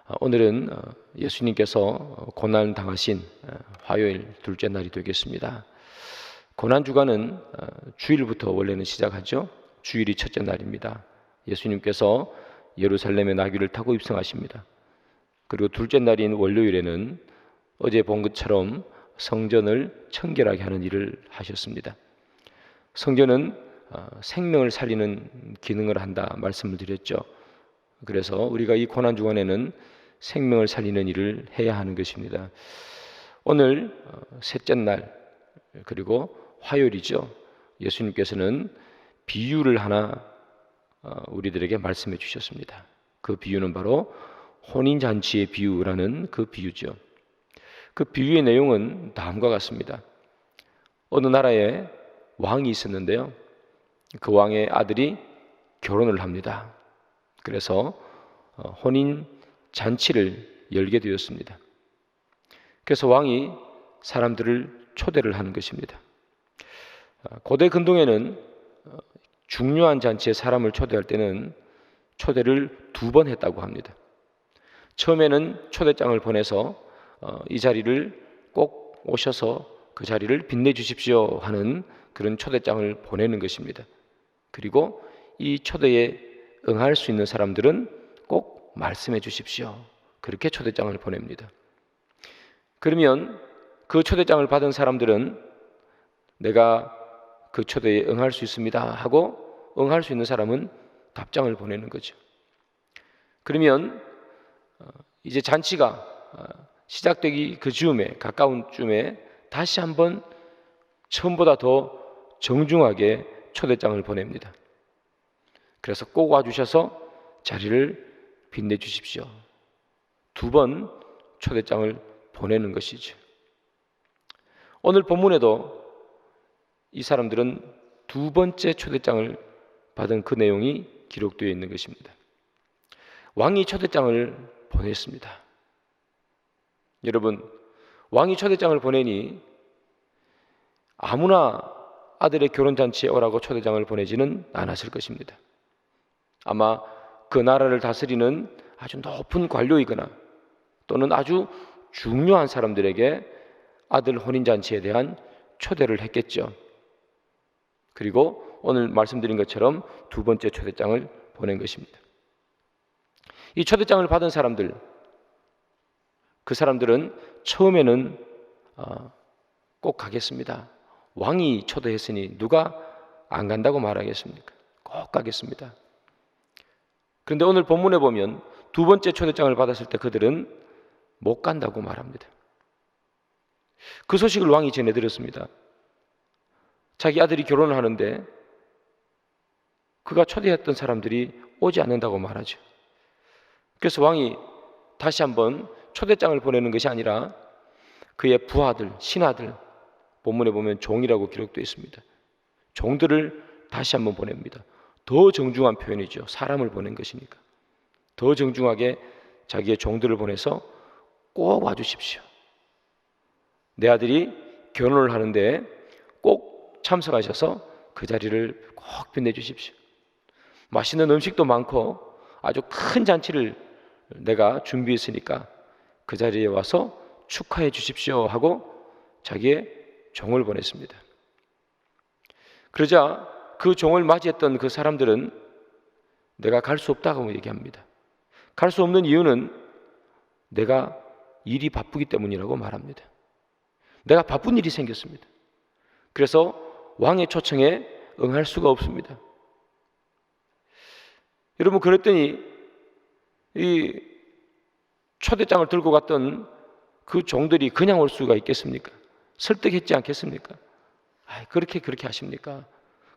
오늘은 예수님께서 고난 당하신 화요일 둘째 날이 되겠습니다. 고난 주간은 주일부터 원래는 시작하죠. 주일이 첫째 날입니다. 예수님께서 예루살렘의 나귀를 타고 입성하십니다. 그리고 둘째 날인 월요일에는 어제 본 것처럼 성전을 청결하게 하는 일을 하셨습니다. 성전은 생명을 살리는 기능을 한다 말씀을 드렸죠. 그래서 우리가 이 고난 주간에는 생명을 살리는 일을 해야 하는 것입니다. 오늘 셋째 날 그리고 화요일이죠. 예수님께서는 비유를 하나 우리들에게 말씀해 주셨습니다. 그 비유는 바로 혼인잔치의 비유라는 그 비유죠. 그 비유의 내용은 다음과 같습니다. 어느 나라에 왕이 있었는데요. 그 왕의 아들이 결혼을 합니다. 그래서 혼인 잔치를 열게 되었습니다. 그래서 왕이 사람들을 초대를 하는 것입니다. 고대 근동에는 중요한 잔치에 사람을 초대할 때는 초대를 2번 했다고 합니다. 처음에는 초대장을 보내서 이 자리를 꼭 오셔서 그 자리를 빛내주십시오 하는 그런 초대장을 보내는 것입니다. 그리고 이 초대에 응할 수 있는 사람들은 꼭 말씀해 주십시오. 그렇게 초대장을 보냅니다. 그러면 그 초대장을 받은 사람들은 내가 그 초대에 응할 수 있습니다 하고 응할 수 있는 사람은 답장을 보내는 거죠. 그러면 이제 잔치가 시작되기 그 즈음에 가까운 쯤에 다시 한번 처음보다 더 정중하게 초대장을 보냅니다. 그래서 꼭 와주셔서 자리를 빛내주십시오. 2번 초대장을 보내는 것이죠. 오늘 본문에도 이 사람들은 2번째 초대장을 받은 그 내용이 기록되어 있는 것입니다. 왕이 초대장을 보냈습니다. 여러분, 왕이 초대장을 보내니 아무나 아들의 결혼잔치에 오라고 초대장을 보내지는 않았을 것입니다. 아마 그 나라를 다스리는 아주 높은 관료이거나 또는 아주 중요한 사람들에게 아들 혼인잔치에 대한 초대를 했겠죠. 그리고 오늘 말씀드린 것처럼 2번째 초대장을 보낸 것입니다. 이 초대장을 받은 사람들, 그 사람들은 처음에는 꼭 가겠습니다. 왕이 초대했으니 누가 안 간다고 말하겠습니까? 꼭 가겠습니다. 그런데 오늘 본문에 보면 2번째 초대장을 받았을 때 그들은 못 간다고 말합니다. 그 소식을 왕이 전해드렸습니다. 자기 아들이 결혼을 하는데 그가 초대했던 사람들이 오지 않는다고 말하죠. 그래서 왕이 다시 한번 초대장을 보내는 것이 아니라 그의 부하들, 신하들, 본문에 보면 종이라고 기록되어 있습니다. 종들을 다시 한번 보냅니다. 더 정중한 표현이죠. 사람을 보낸 것이니까. 더 정중하게 자기의 종들을 보내서 꼭 와주십시오. 내 아들이 결혼을 하는데 꼭 참석하셔서 그 자리를 꼭 빛내주십시오. 맛있는 음식도 많고 아주 큰 잔치를 내가 준비했으니까 그 자리에 와서 축하해 주십시오 하고 자기의 종을 보냈습니다. 그러자 그 종을 맞이했던 그 사람들은 내가 갈 수 없다고 얘기합니다. 갈 수 없는 이유는 내가 일이 바쁘기 때문이라고 말합니다. 내가 바쁜 일이 생겼습니다. 그래서 왕의 초청에 응할 수가 없습니다. 여러분, 그랬더니 이 초대장을 들고 갔던 그 종들이 그냥 올 수가 있겠습니까? 설득했지 않겠습니까? 그렇게 하십니까?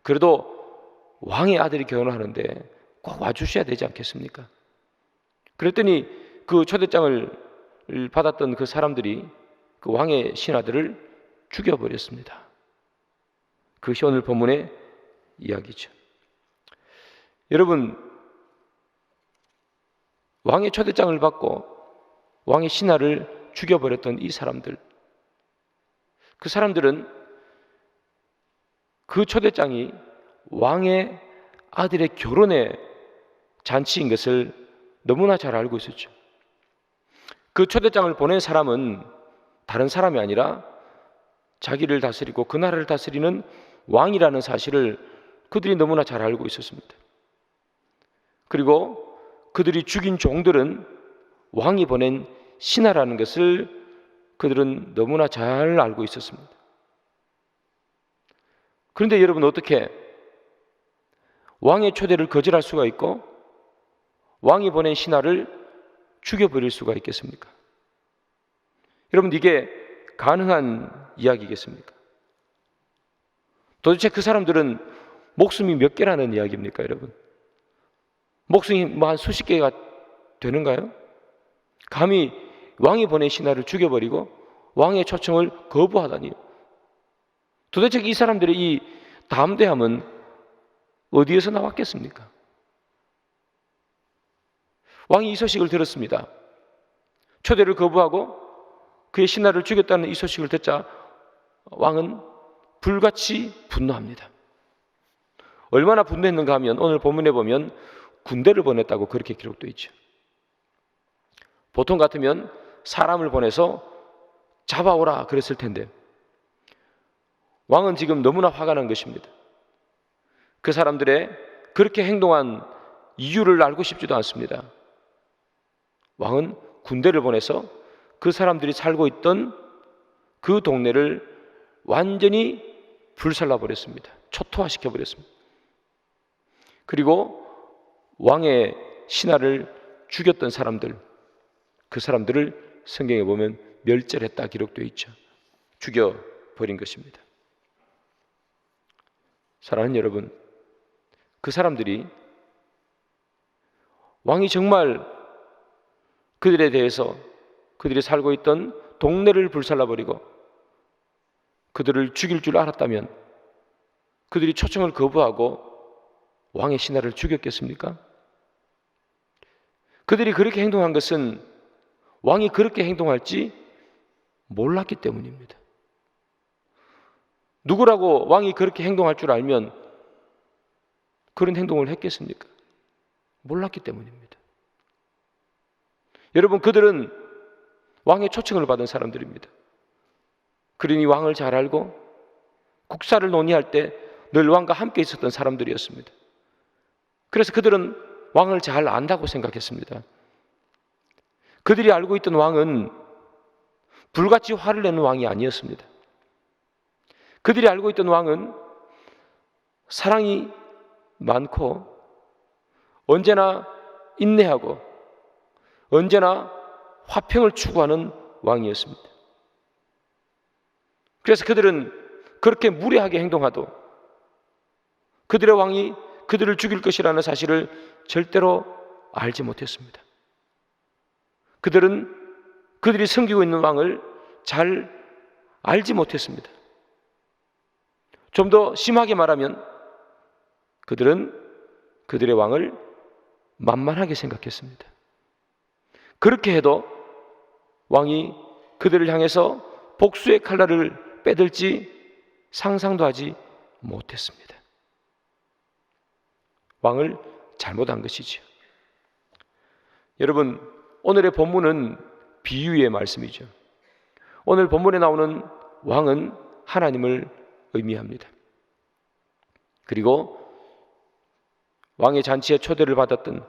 그래도 왕의 아들이 결혼하는데 꼭 와주셔야 되지 않겠습니까? 그랬더니 그 초대장을 받았던 그 사람들이 그 왕의 신하들을 죽여버렸습니다. 그것이 오늘 본문의 이야기죠. 여러분, 왕의 초대장을 받고 왕의 신하를 죽여버렸던 이 사람들, 그 사람들은 그 초대장이 왕의 아들의 결혼의 잔치인 것을 너무나 잘 알고 있었죠. 그 초대장을 보낸 사람은 다른 사람이 아니라 자기를 다스리고 그 나라를 다스리는 왕이라는 사실을 그들이 너무나 잘 알고 있었습니다. 그리고 그들이 죽인 종들은 왕이 보낸 신하라는 것을 그들은 너무나 잘 알고 있었습니다. 그런데 여러분, 어떻게 왕의 초대를 거절할 수가 있고 왕이 보낸 신하를 죽여버릴 수가 있겠습니까? 여러분, 이게 가능한 이야기겠습니까? 도대체 그 사람들은 목숨이 몇 개라는 이야기입니까, 여러분? 목숨이 뭐 한 수십 개가 되는가요? 감히 왕이 보낸 신하를 죽여버리고 왕의 초청을 거부하다니요. 도대체 이 사람들의 이 담대함은 어디에서 나왔겠습니까? 왕이 이 소식을 들었습니다. 초대를 거부하고 그의 신하를 죽였다는 이 소식을 듣자 왕은 불같이 분노합니다. 얼마나 분노했는가 하면 오늘 본문에 보면 군대를 보냈다고 그렇게 기록되어 있죠. 보통 같으면 사람을 보내서 잡아오라 그랬을 텐데 왕은 지금 너무나 화가 난 것입니다. 그 사람들의 그렇게 행동한 이유를 알고 싶지도 않습니다. 왕은 군대를 보내서 그 사람들이 살고 있던 그 동네를 완전히 불살라버렸습니다. 초토화시켜버렸습니다. 그리고 왕의 신하를 죽였던 사람들, 그 사람들을 성경에 보면 멸절했다 기록되어 있죠. 죽여버린 것입니다. 사랑하는 여러분, 그 사람들이 왕이 정말 그들에 대해서 그들이 살고 있던 동네를 불살라버리고 그들을 죽일 줄 알았다면 그들이 초청을 거부하고 왕의 신하를 죽였겠습니까? 그들이 그렇게 행동한 것은 왕이 그렇게 행동할지 몰랐기 때문입니다. 누구라고 왕이 그렇게 행동할 줄 알면 그런 행동을 했겠습니까? 몰랐기 때문입니다. 여러분, 그들은 왕의 초청을 받은 사람들입니다. 그러니 왕을 잘 알고 국사를 논의할 때 늘 왕과 함께 있었던 사람들이었습니다. 그래서 그들은 왕을 잘 안다고 생각했습니다. 그들이 알고 있던 왕은 불같이 화를 내는 왕이 아니었습니다. 그들이 알고 있던 왕은 사랑이 많고 언제나 인내하고 언제나 화평을 추구하는 왕이었습니다. 그래서 그들은 그렇게 무례하게 행동하도 그들의 왕이 그들을 죽일 것이라는 사실을 절대로 알지 못했습니다. 그들은 그들이 섬기고 있는 왕을 잘 알지 못했습니다. 좀 더 심하게 말하면 그들은 그들의 왕을 만만하게 생각했습니다. 그렇게 해도 왕이 그들을 향해서 복수의 칼날을 빼들지 상상도 하지 못했습니다. 왕을 잘못한 것이죠. 여러분, 오늘의 본문은 비유의 말씀이죠. 오늘 본문에 나오는 왕은 하나님을 의미합니다. 그리고 왕의 잔치에 초대를 받았던,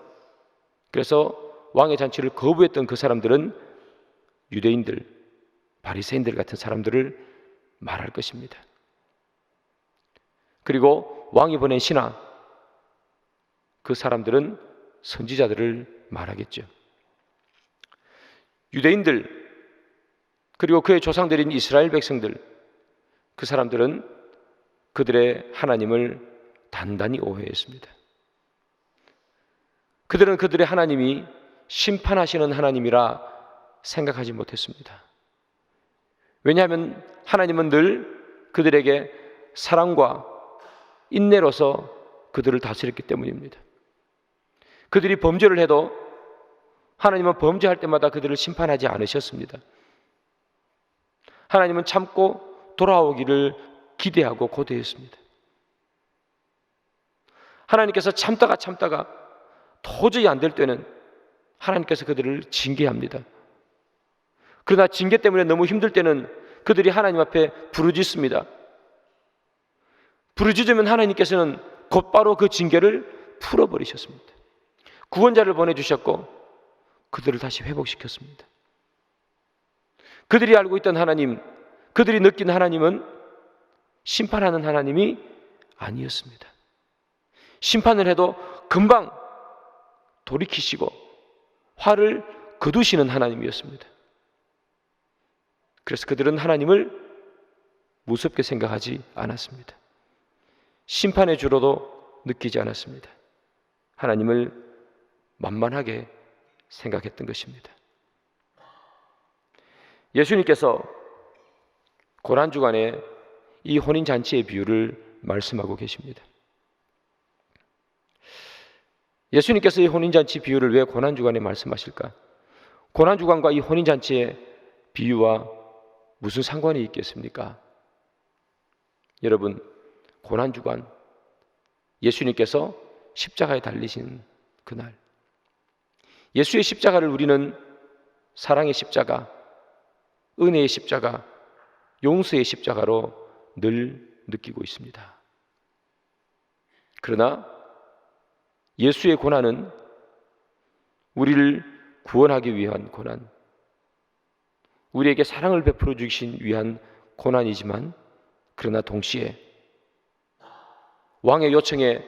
그래서 왕의 잔치를 거부했던 그 사람들은 유대인들, 바리새인들 같은 사람들을 말할 것입니다. 그리고 왕이 보낸 신하, 그 사람들은 선지자들을 말하겠죠. 유대인들, 그리고 그의 조상들인 이스라엘 백성들, 그 사람들은 그들의 하나님을 단단히 오해했습니다. 그들은 그들의 하나님이 심판하시는 하나님이라 생각하지 못했습니다. 왜냐하면 하나님은 늘 그들에게 사랑과 인내로서 그들을 다스렸기 때문입니다. 그들이 범죄를 해도 하나님은 범죄할 때마다 그들을 심판하지 않으셨습니다. 하나님은 참고 돌아오기를 기대하고 고대했습니다. 하나님께서 참다가 도저히 안 될 때는 하나님께서 그들을 징계합니다. 그러나 징계 때문에 너무 힘들 때는 그들이 하나님 앞에 부르짖습니다. 부르짖으면 하나님께서는 곧바로 그 징계를 풀어버리셨습니다. 구원자를 보내주셨고 그들을 다시 회복시켰습니다. 그들이 알고 있던 하나님, 그들이 느낀 하나님은 심판하는 하나님이 아니었습니다. 심판을 해도 금방 돌이키시고 화를 거두시는 하나님이었습니다. 그래서 그들은 하나님을 무섭게 생각하지 않았습니다. 심판의 주로도 느끼지 않았습니다. 하나님을 만만하게 생각했던 것입니다. 예수님께서 고난주간에 이 혼인잔치의 비유를 말씀하고 계십니다. 예수님께서 이 혼인잔치 비유를 왜 고난주간에 말씀하실까? 고난주간과 이 혼인잔치의 비유와 무슨 상관이 있겠습니까? 여러분, 고난주간, 예수님께서 십자가에 달리신 그날, 예수의 십자가를 우리는 사랑의 십자가, 은혜의 십자가, 용서의 십자가로 늘 느끼고 있습니다. 그러나 예수의 고난은 우리를 구원하기 위한 고난, 우리에게 사랑을 베풀어 주신 위한 고난이지만, 그러나 동시에 왕의 요청에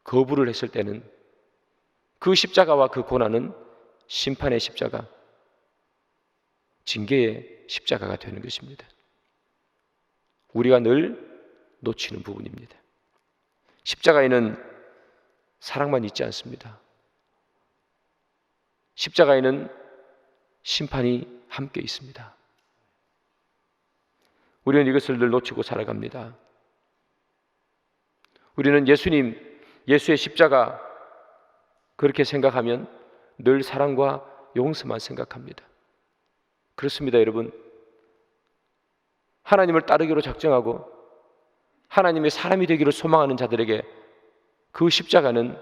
거부를 했을 때는 그 십자가와 그 고난은 심판의 십자가, 징계의 십자가가 되는 것입니다. 우리가 늘 놓치는 부분입니다. 십자가에는 사랑만 있지 않습니다. 십자가에는 심판이 함께 있습니다. 우리는 이것을 늘 놓치고 살아갑니다. 우리는 예수님, 예수의 십자가 그렇게 생각하면 늘 사랑과 용서만 생각합니다. 그렇습니다, 여러분. 하나님을 따르기로 작정하고 하나님의 사람이 되기를 소망하는 자들에게 그 십자가는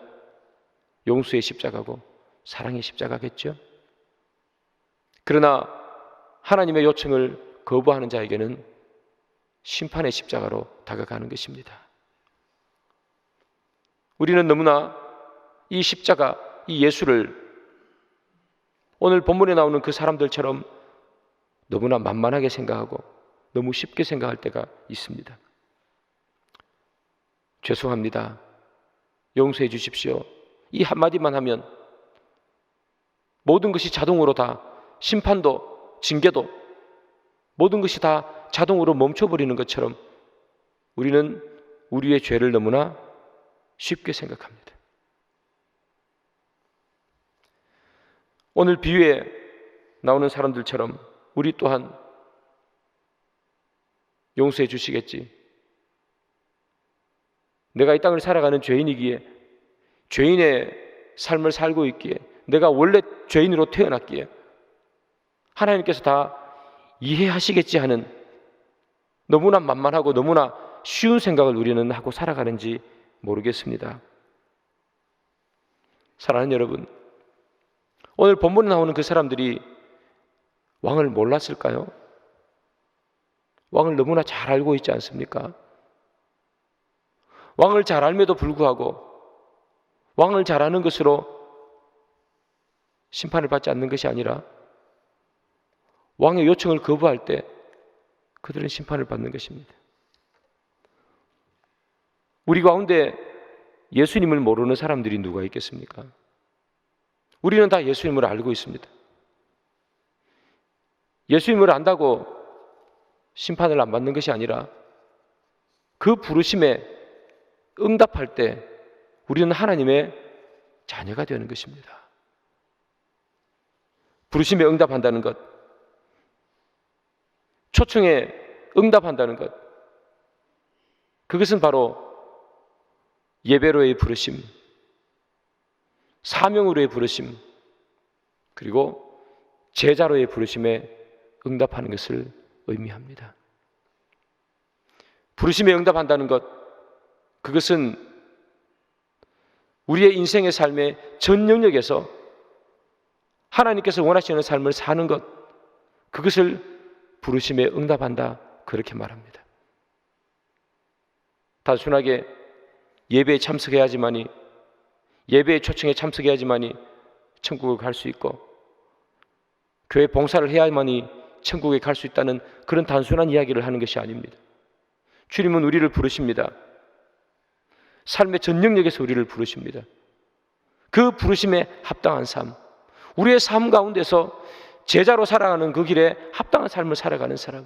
용서의 십자가고 사랑의 십자가겠죠. 그러나 하나님의 요청을 거부하는 자에게는 심판의 십자가로 다가가는 것입니다. 우리는 너무나 이 십자가, 이 예수를 오늘 본문에 나오는 그 사람들처럼 너무나 만만하게 생각하고 너무 쉽게 생각할 때가 있습니다. 죄송합니다. 용서해 주십시오. 이 한마디만 하면 모든 것이 자동으로 다, 심판도 징계도 모든 것이 다 자동으로 멈춰버리는 것처럼 우리는 우리의 죄를 너무나 쉽게 생각합니다. 오늘 비유에 나오는 사람들처럼 우리 또한 용서해 주시겠지. 내가 이 땅을 살아가는 죄인이기에, 죄인의 삶을 살고 있기에, 내가 원래 죄인으로 태어났기에 하나님께서 다 이해하시겠지 하는 너무나 만만하고 너무나 쉬운 생각을 우리는 하고 살아가는지 모르겠습니다. 사랑하는 여러분, 오늘 본문에 나오는 그 사람들이 왕을 몰랐을까요? 왕을 너무나 잘 알고 있지 않습니까? 왕을 잘 알면도 불구하고 왕을 잘 아는 것으로 심판을 받지 않는 것이 아니라 왕의 요청을 거부할 때 그들은 심판을 받는 것입니다. 우리 가운데 예수님을 모르는 사람들이 누가 있겠습니까? 우리는 다 예수님을 알고 있습니다. 예수님을 안다고 심판을 안 받는 것이 아니라 그 부르심에 응답할 때 우리는 하나님의 자녀가 되는 것입니다. 부르심에 응답한다는 것, 초청에 응답한다는 것, 그것은 바로 예배로의 부르심, 사명으로의 부르심, 그리고 제자로의 부르심에 응답하는 것을 의미합니다. 부르심에 응답한다는 것, 그것은 우리의 인생의 삶의 전 영역에서 하나님께서 원하시는 삶을 사는 것, 그것을 부르심에 응답한다, 그렇게 말합니다. 단순하게 예배에 참석해야지만이, 예배의 초청에 참석해야지만이 천국을 갈 수 있고, 교회 봉사를 해야만이 천국에 갈 수 있다는 그런 단순한 이야기를 하는 것이 아닙니다. 주님은 우리를 부르십니다. 삶의 전 영역에서 우리를 부르십니다. 그 부르심에 합당한 삶, 우리의 삶 가운데서 제자로 살아가는 그 길에 합당한 삶을 살아가는 사람,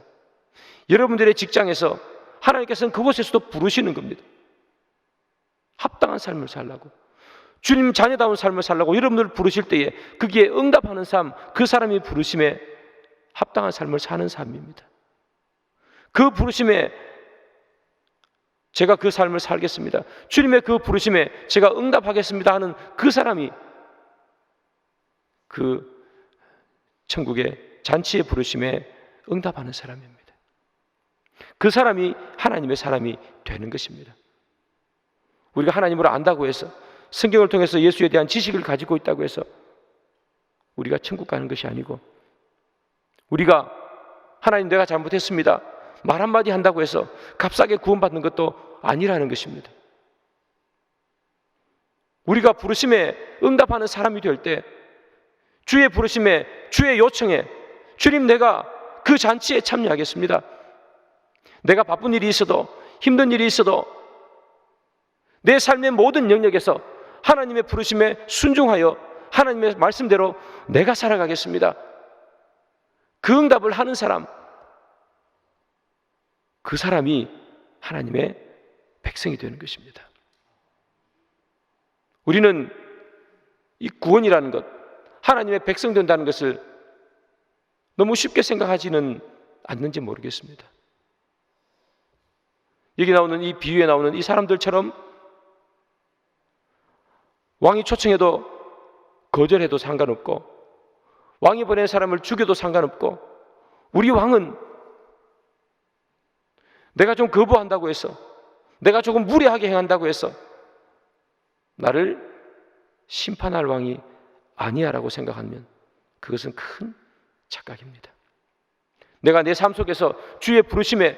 여러분들의 직장에서 하나님께서는 그곳에서도 부르시는 겁니다. 합당한 삶을 살라고, 주님 자녀다운 삶을 살라고 여러분들을 부르실 때에 거기에 응답하는 삶, 그 사람이 부르심에 합당한 삶을 사는 삶입니다. 그 부르심에 제가 그 삶을 살겠습니다, 주님의 그 부르심에 제가 응답하겠습니다 하는 그 사람이 그 천국의 잔치의 부르심에 응답하는 사람입니다. 그 사람이 하나님의 사람이 되는 것입니다. 우리가 하나님을 안다고 해서, 성경을 통해서 예수에 대한 지식을 가지고 있다고 해서 우리가 천국 가는 것이 아니고, 우리가 하나님 내가 잘못했습니다 말 한마디 한다고 해서 값싸게 구원받는 것도 아니라는 것입니다. 우리가 부르심에 응답하는 사람이 될 때, 주의 부르심에, 주의 요청에, 주님 내가 그 잔치에 참여하겠습니다, 내가 바쁜 일이 있어도, 힘든 일이 있어도 내 삶의 모든 영역에서 하나님의 부르심에 순종하여 하나님의 말씀대로 내가 살아가겠습니다, 그 응답을 하는 사람, 그 사람이 하나님의 백성이 되는 것입니다. 우리는 이 구원이라는 것, 하나님의 백성 된다는 것을 너무 쉽게 생각하지는 않는지 모르겠습니다. 여기 나오는 이 비유에 나오는 이 사람들처럼 왕이 초청해도 거절해도 상관없고, 왕이 보낸 사람을 죽여도 상관없고, 우리 왕은 내가 좀 거부한다고 해서, 내가 조금 무례하게 행한다고 해서 나를 심판할 왕이 아니야라고 생각하면 그것은 큰 착각입니다. 내가 내 삶 속에서 주의 부르심에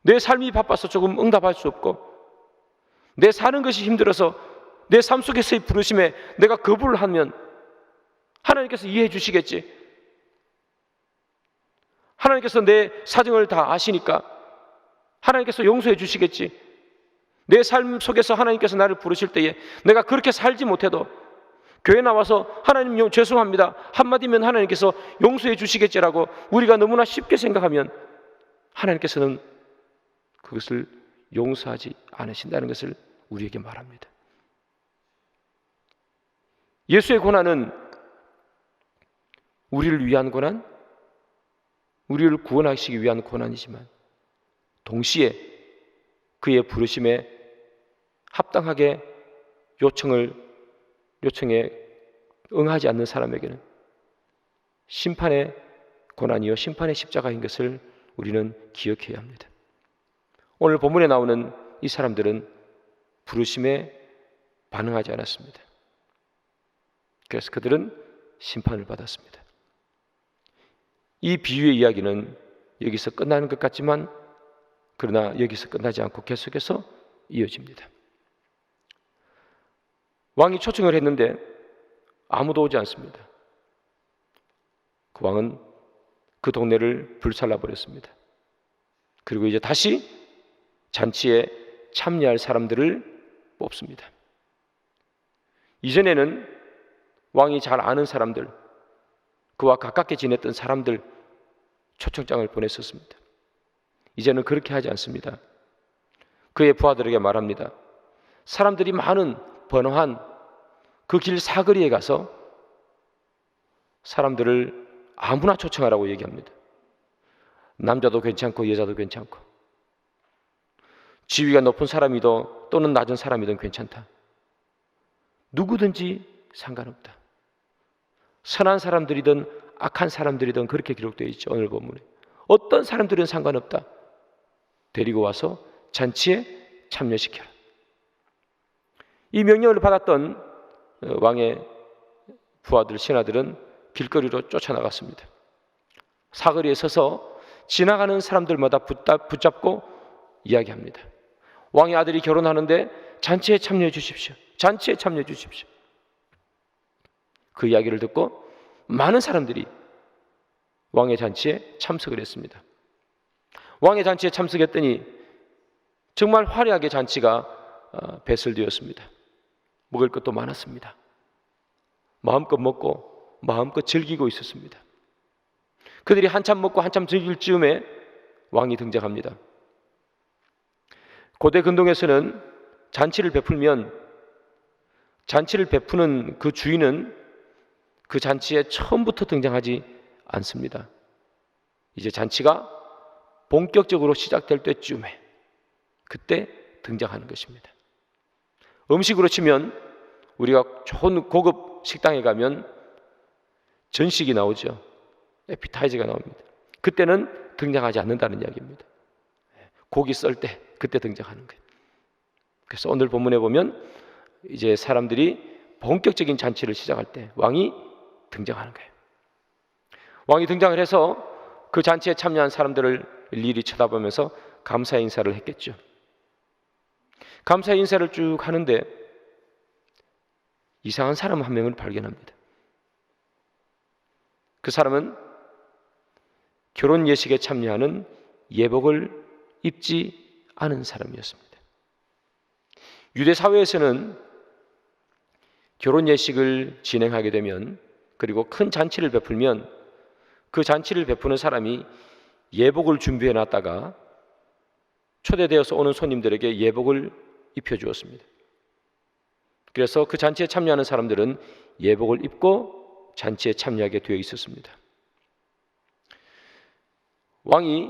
내 삶이 바빠서 조금 응답할 수 없고, 내 사는 것이 힘들어서 내 삶 속에서의 부르심에 내가 거부를 하면 하나님께서 이해해 주시겠지, 하나님께서 내 사정을 다 아시니까 하나님께서 용서해 주시겠지, 내 삶 속에서 하나님께서 나를 부르실 때에 내가 그렇게 살지 못해도 교회 나와서 하나님 죄송합니다 한마디면 하나님께서 용서해 주시겠지라고 우리가 너무나 쉽게 생각하면 하나님께서는 그것을 용서하지 않으신다는 것을 우리에게 말합니다. 예수의 고난은 우리를 위한 고난, 우리를 구원하시기 위한 고난이지만 동시에 그의 부르심에 합당하게 요청에 응하지 않는 사람에게는 심판의 고난이요 심판의 십자가인 것을 우리는 기억해야 합니다. 오늘 본문에 나오는 이 사람들은 부르심에 반응하지 않았습니다. 그래서 그들은 심판을 받았습니다. 이 비유의 이야기는 여기서 끝나는 것 같지만 그러나 여기서 끝나지 않고 계속해서 이어집니다. 왕이 초청을 했는데 아무도 오지 않습니다. 그 왕은 그 동네를 불살라 버렸습니다. 그리고 이제 다시 잔치에 참여할 사람들을 뽑습니다. 이전에는 왕이 잘 아는 사람들, 그와 가깝게 지냈던 사람들 초청장을 보냈었습니다. 이제는 그렇게 하지 않습니다. 그의 부하들에게 말합니다. 사람들이 많은 번화한 그 길 사거리에 가서 사람들을 아무나 초청하라고 얘기합니다. 남자도 괜찮고 여자도 괜찮고 지위가 높은 사람이든 또는 낮은 사람이든 괜찮다. 누구든지 상관없다. 선한 사람들이든 악한 사람들이든 그렇게 기록되어 있죠. 오늘 본문에 어떤 사람들은 상관없다. 데리고 와서 잔치에 참여시켜라. 이 명령을 받았던 왕의 부하들, 신하들은 길거리로 쫓아나갔습니다. 사거리에 서서 지나가는 사람들마다 붙잡고 이야기합니다. 왕의 아들이 결혼하는데 잔치에 참여해 주십시오. 잔치에 참여해 주십시오. 그 이야기를 듣고 많은 사람들이 왕의 잔치에 참석을 했습니다. 왕의 잔치에 참석했더니 정말 화려하게 잔치가 배설되었습니다. 먹을 것도 많았습니다. 마음껏 먹고 마음껏 즐기고 있었습니다. 그들이 한참 먹고 한참 즐길 즈음에 왕이 등장합니다. 고대 근동에서는 잔치를 베풀면 잔치를 베푸는 그 주인은 그 잔치에 처음부터 등장하지 않습니다. 이제 잔치가 본격적으로 시작될 때쯤에 그때 등장하는 것입니다. 음식으로 치면 우리가 좋은 고급 식당에 가면 전식이 나오죠. 에피타이저가 나옵니다. 그때는 등장하지 않는다는 이야기입니다. 고기 썰 때 그때 등장하는 거예요. 그래서 오늘 본문에 보면 이제 사람들이 본격적인 잔치를 시작할 때 왕이 등장하는 거예요. 왕이 등장을 해서 그 잔치에 참여한 사람들을 일일이 쳐다보면서 감사 인사를 했겠죠. 감사 인사를 쭉 하는데 이상한 사람 한 명을 발견합니다. 그 사람은 결혼 예식에 참여하는 예복을 입지 않은 사람이었습니다. 유대 사회에서는 결혼 예식을 진행하게 되면 그리고 큰 잔치를 베풀면 그 잔치를 베푸는 사람이 예복을 준비해 놨다가 초대되어서 오는 손님들에게 예복을 입혀 주었습니다. 그래서 그 잔치에 참여하는 사람들은 예복을 입고 잔치에 참여하게 되어 있었습니다. 왕이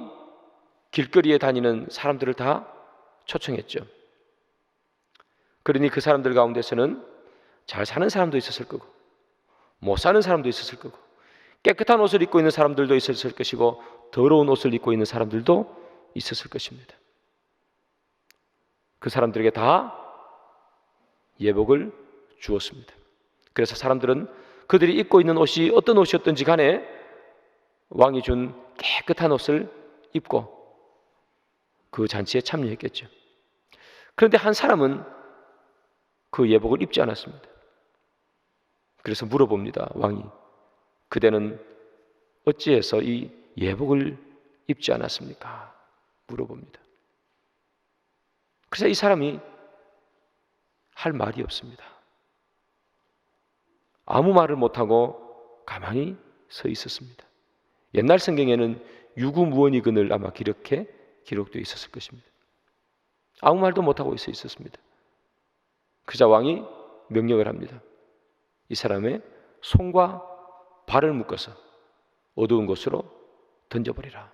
길거리에 다니는 사람들을 다 초청했죠. 그러니 그 사람들 가운데서는 잘 사는 사람도 있었을 거고 못 사는 사람도 있었을 거고 깨끗한 옷을 입고 있는 사람들도 있었을 것이고 더러운 옷을 입고 있는 사람들도 있었을 것입니다. 그 사람들에게 다 예복을 주었습니다. 그래서 사람들은 그들이 입고 있는 옷이 어떤 옷이었든지 간에 왕이 준 깨끗한 옷을 입고 그 잔치에 참여했겠죠. 그런데 한 사람은 그 예복을 입지 않았습니다. 그래서 물어봅니다. 왕이 그대는 어찌해서 이 예복을 입지 않았습니까? 물어봅니다. 그래서 이 사람이 할 말이 없습니다. 아무 말을 못하고 가만히 서 있었습니다. 옛날 성경에는 유구무원이근을 아마 이렇게 기록되어 있었을 것입니다. 아무 말도 못하고 있었습니다. 그자 왕이 명령을 합니다. 이 사람의 손과 발을 묶어서 어두운 곳으로 던져버리라.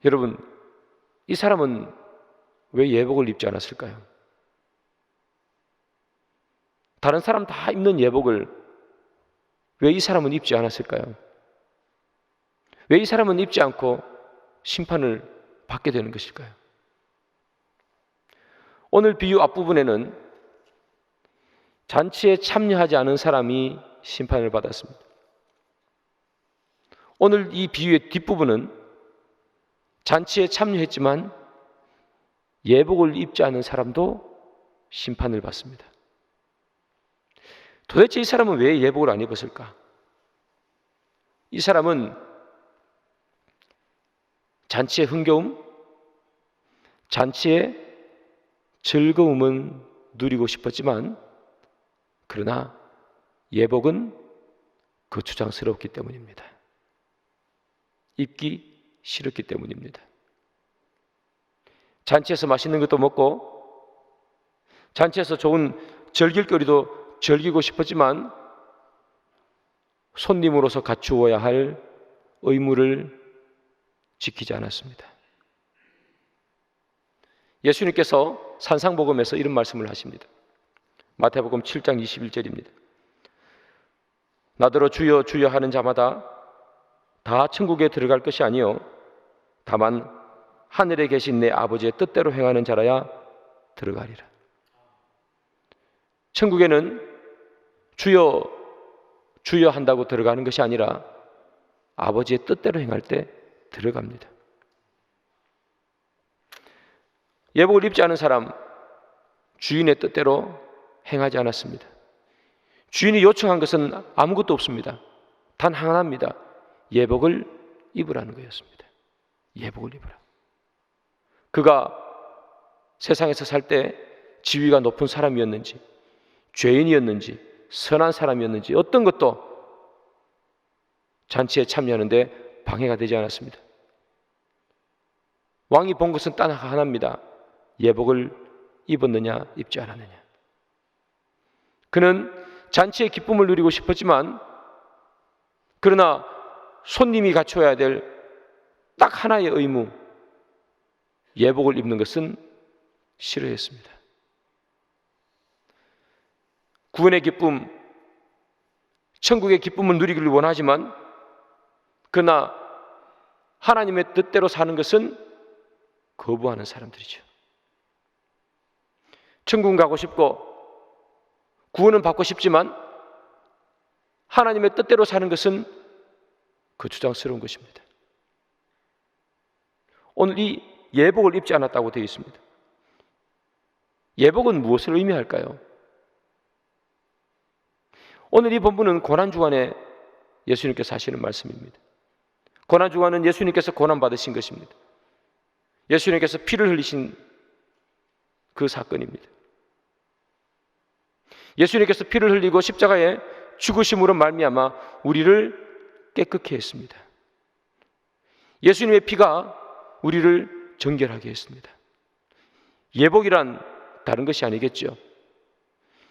여러분, 이 사람은 왜 예복을 입지 않았을까요? 다른 사람 다 입는 예복을 왜 이 사람은 입지 않았을까요? 왜 이 사람은 입지 않고 심판을 받게 되는 것일까요? 오늘 비유 앞부분에는 잔치에 참여하지 않은 사람이 심판을 받았습니다. 오늘 이 비유의 뒷부분은 잔치에 참여했지만 예복을 입지 않은 사람도 심판을 받습니다. 도대체 이 사람은 왜 예복을 안 입었을까? 이 사람은 잔치의 흥겨움, 잔치의 즐거움은 누리고 싶었지만 그러나 예복은 거추장스럽기 때문입니다. 입기 싫었기 때문입니다. 잔치에서 맛있는 것도 먹고 잔치에서 좋은 즐길거리도 즐기고 싶었지만 손님으로서 갖추어야 할 의무를 지키지 않았습니다. 예수님께서 산상복음에서 이런 말씀을 하십니다. 마태복음 7장 21절입니다. 나더러 주여 주여 하는 자마다 다 천국에 들어갈 것이 아니요 다만 하늘에 계신 내 아버지의 뜻대로 행하는 자라야 들어가리라. 천국에는 주여 주여 한다고 들어가는 것이 아니라 아버지의 뜻대로 행할 때 들어갑니다. 예복을 입지 않은 사람, 주인의 뜻대로 행하지 않았습니다. 주인이 요청한 것은 아무것도 없습니다. 단 하나입니다. 예복을 입으라는 거였습니다. 예복을 입으라. 그가 세상에서 살 때 지위가 높은 사람이었는지, 죄인이었는지, 선한 사람이었는지 어떤 것도 잔치에 참여하는데 방해가 되지 않았습니다. 왕이 본 것은 딱 하나입니다. 예복을 입었느냐 입지 않았느냐. 그는 잔치의 기쁨을 누리고 싶었지만 그러나 손님이 갖춰야 될 딱 하나의 의무, 예복을 입는 것은 싫어했습니다. 구원의 기쁨, 천국의 기쁨을 누리기를 원하지만 그러나 하나님의 뜻대로 사는 것은 거부하는 사람들이죠. 천국은 가고 싶고 구원은 받고 싶지만 하나님의 뜻대로 사는 것은 거추장스러운 것입니다. 오늘 이 예복을 입지 않았다고 되어 있습니다. 예복은 무엇을 의미할까요? 오늘 이 본문은 고난주간에 예수님께서 하시는 말씀입니다. 고난주간은 예수님께서 고난받으신 것입니다. 예수님께서 피를 흘리신 그 사건입니다. 예수님께서 피를 흘리고 십자가에 죽으심으로 말미암아 우리를 깨끗게 했습니다. 예수님의 피가 우리를 정결하게 했습니다. 예복이란 다른 것이 아니겠죠.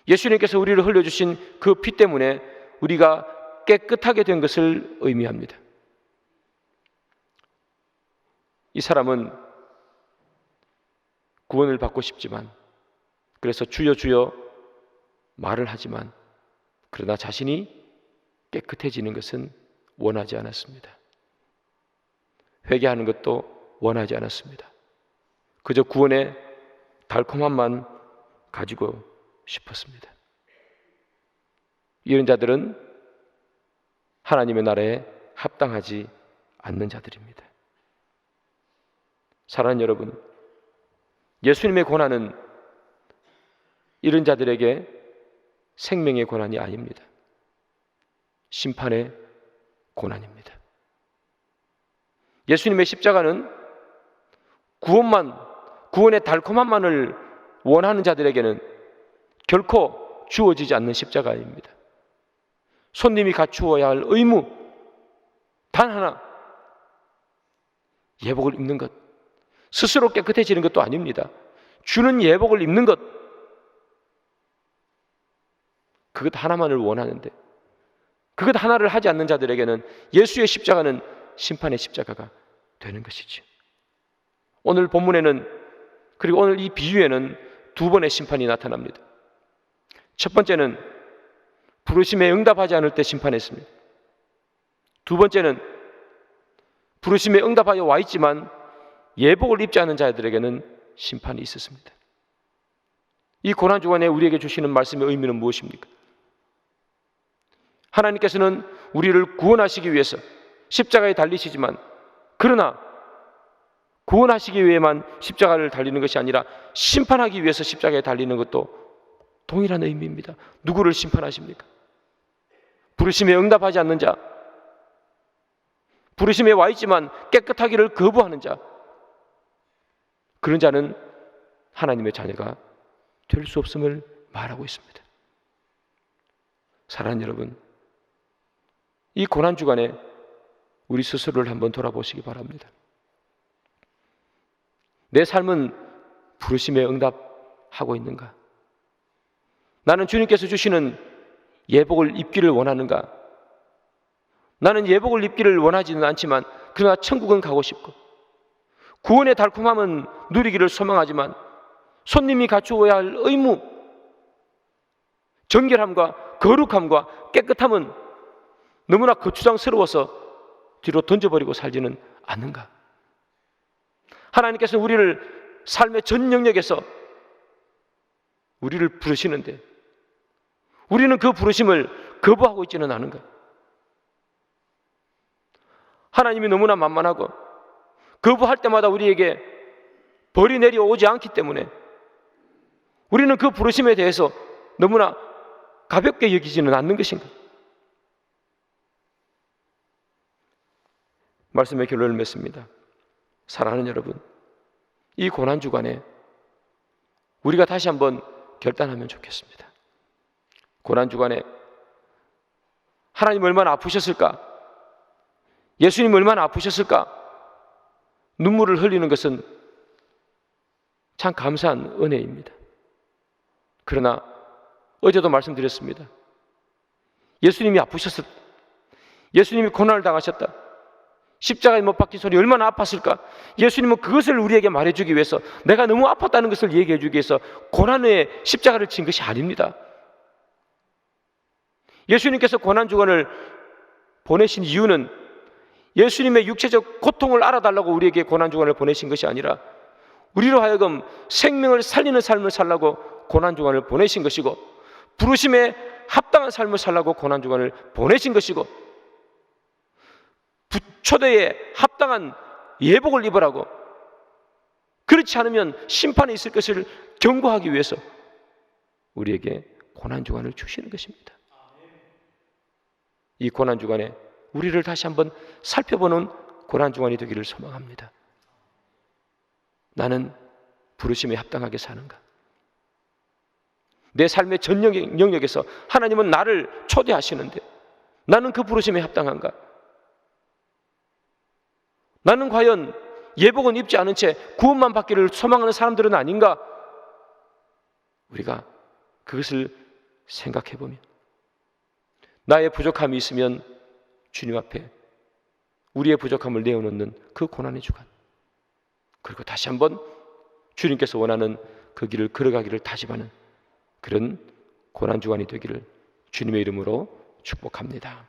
예수님께서 우리를 흘려주신 그 피 때문에 우리가 깨끗하게 된 것을 의미합니다. 이 사람은 구원을 받고 싶지만 그래서 주여 주여 말을 하지만 그러나 자신이 깨끗해지는 것은 원하지 않았습니다. 회개하는 것도 원하지 않았습니다. 그저 구원의 달콤함만 가지고 싶었습니다. 이런 자들은 하나님의 나라에 합당하지 않는 자들입니다. 사랑하는 여러분, 예수님의 고난은 이런 자들에게 생명의 고난이 아닙니다. 심판의 고난입니다. 예수님의 십자가는 구원의 달콤함만을 원하는 자들에게는 결코 주어지지 않는 십자가입니다. 손님이 갖추어야 할 의무 단 하나, 예복을 입는 것. 스스로 깨끗해지는 것도 아닙니다. 주는 예복을 입는 것, 그것 하나만을 원하는데 그것 하나를 하지 않는 자들에게는 예수의 십자가는 심판의 십자가가 되는 것이죠. 오늘 본문에는, 그리고 오늘 이 비유에는 두 번의 심판이 나타납니다. 첫 번째는 부르심에 응답하지 않을 때 심판했습니다. 두 번째는 부르심에 응답하여 와 있지만 예복을 입지 않은 자들에게는 심판이 있었습니다. 이 고난주간에 우리에게 주시는 말씀의 의미는 무엇입니까? 하나님께서는 우리를 구원하시기 위해서 십자가에 달리시지만 그러나 구원하시기 위해만 십자가를 달리는 것이 아니라 심판하기 위해서 십자가에 달리는 것도 동일한 의미입니다. 누구를 심판하십니까? 부르심에 응답하지 않는 자, 부르심에 와 있지만 깨끗하기를 거부하는 자, 그런 자는 하나님의 자녀가 될 수 없음을 말하고 있습니다. 사랑하는 여러분, 이 고난주간에 우리 스스로를 한번 돌아보시기 바랍니다. 내 삶은 부르심에 응답하고 있는가? 나는 주님께서 주시는 예복을 입기를 원하는가? 나는 예복을 입기를 원하지는 않지만 그러나 천국은 가고 싶고 구원의 달콤함은 누리기를 소망하지만 손님이 갖추어야 할 의무, 정결함과 거룩함과 깨끗함은 너무나 거추장스러워서 뒤로 던져버리고 살지는 않는가? 하나님께서 우리를 삶의 전 영역에서 우리를 부르시는데 우리는 그 부르심을 거부하고 있지는 않은가? 하나님이 너무나 만만하고 거부할 때마다 우리에게 벌이 내려오지 않기 때문에 우리는 그 부르심에 대해서 너무나 가볍게 여기지는 않는 것인가? 말씀의 결론을 맺습니다. 사랑하는 여러분, 이 고난주간에 우리가 다시 한번 결단하면 좋겠습니다. 고난주간에 하나님 얼마나 아프셨을까? 예수님 얼마나 아프셨을까? 눈물을 흘리는 것은 참 감사한 은혜입니다. 그러나 어제도 말씀드렸습니다. 예수님이 아프셨을, 예수님이 고난을 당하셨다. 십자가에 못 박힌 손이 얼마나 아팠을까? 예수님은 그것을 우리에게 말해주기 위해서, 내가 너무 아팠다는 것을 얘기해주기 위해서 고난의 십자가를 친 것이 아닙니다. 예수님께서 고난주간을 보내신 이유는 예수님의 육체적 고통을 알아달라고 우리에게 고난주간을 보내신 것이 아니라 우리로 하여금 생명을 살리는 삶을 살라고 고난주간을 보내신 것이고, 부르심에 합당한 삶을 살라고 고난주간을 보내신 것이고, 초대에 합당한 예복을 입으라고, 그렇지 않으면 심판이 있을 것을 경고하기 위해서 우리에게 고난주간을 주시는 것입니다. 이 고난주간에 우리를 다시 한번 살펴보는 고난주간이 되기를 소망합니다. 나는 부르심에 합당하게 사는가? 내 삶의 전 영역에서 하나님은 나를 초대하시는데 나는 그 부르심에 합당한가? 나는 과연 예복은 입지 않은 채 구원만 받기를 소망하는 사람들은 아닌가? 우리가 그것을 생각해 보면, 나의 부족함이 있으면 주님 앞에 우리의 부족함을 내어놓는 그 고난의 주간, 그리고 다시 한번 주님께서 원하는 그 길을 걸어가기를 다짐하는 그런 고난 주간이 되기를 주님의 이름으로 축복합니다.